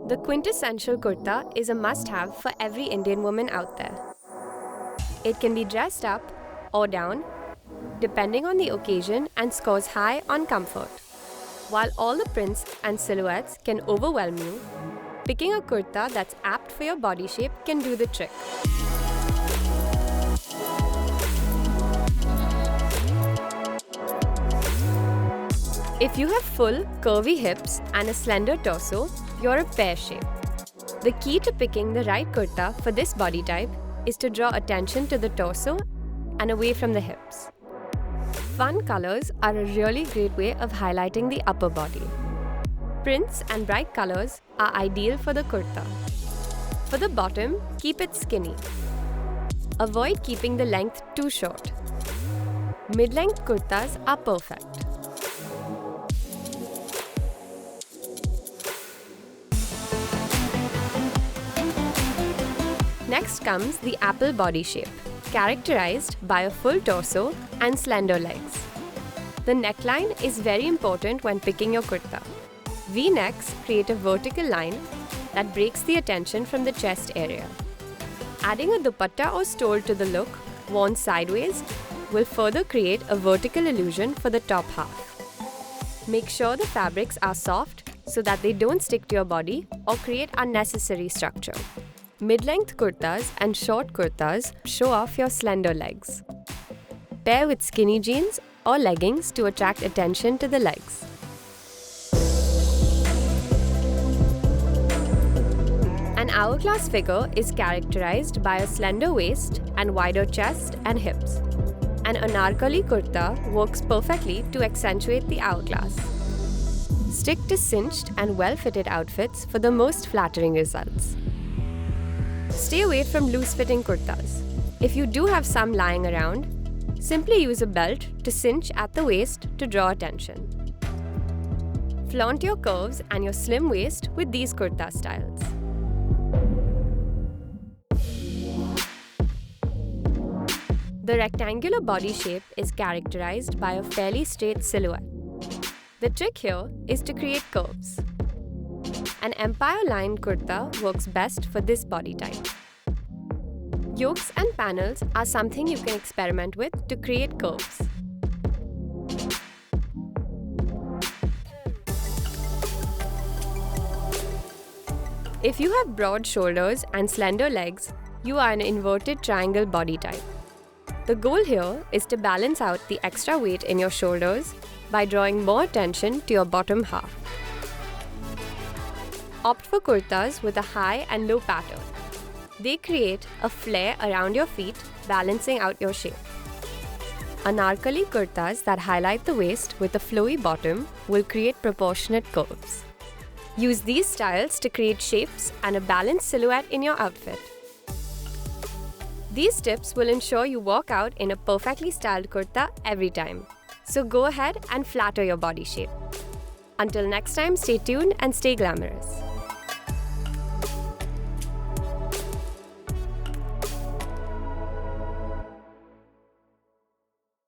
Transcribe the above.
The quintessential kurta is a must-have for every Indian woman out there. It can be dressed up or down, depending on the occasion, and scores high on comfort. While all the prints and silhouettes can overwhelm you, picking a kurta that's apt for your body shape can do the trick. If you have full, curvy hips and a slender torso, you're a pear shape. The key to picking the right kurta for this body type is to draw attention to the torso and away from the hips. Fun colors are a really great way of highlighting the upper body. Prints and bright colors are ideal for the kurta. For the bottom, keep it skinny. Avoid keeping the length too short. Mid-length kurtas are perfect. Next comes the apple body shape, characterized by a full torso and slender legs. The neckline is very important when picking your kurta. V-necks create a vertical line that breaks the attention from the chest area. Adding a dupatta or stole to the look, worn sideways, will further create a vertical illusion for the top half. Make sure the fabrics are soft so that they don't stick to your body or create unnecessary structure. Mid-length kurtas and short kurtas show off your slender legs. Pair with skinny jeans or leggings to attract attention to the legs. An hourglass figure is characterized by a slender waist and wider chest and hips. An anarkali kurta works perfectly to accentuate the hourglass. Stick to cinched and well-fitted outfits for the most flattering results. Stay away from loose-fitting kurtas. If you do have some lying around, simply use a belt to cinch at the waist to draw attention. Flaunt your curves and your slim waist with these kurta styles. The rectangular body shape is characterized by a fairly straight silhouette. The trick here is to create curves. An empire-lined kurta works best for this body type. Yokes and panels are something you can experiment with to create curves. If you have broad shoulders and slender legs, you are an inverted triangle body type. The goal here is to balance out the extra weight in your shoulders by drawing more attention to your bottom half. Opt for kurtas with a high and low pattern. They create a flare around your feet, balancing out your shape. Anarkali kurtas that highlight the waist with a flowy bottom will create proportionate curves. Use these styles to create shapes and a balanced silhouette in your outfit. These tips will ensure you walk out in a perfectly styled kurta every time. So go ahead and flatter your body shape. Until next time, stay tuned and stay glamorous.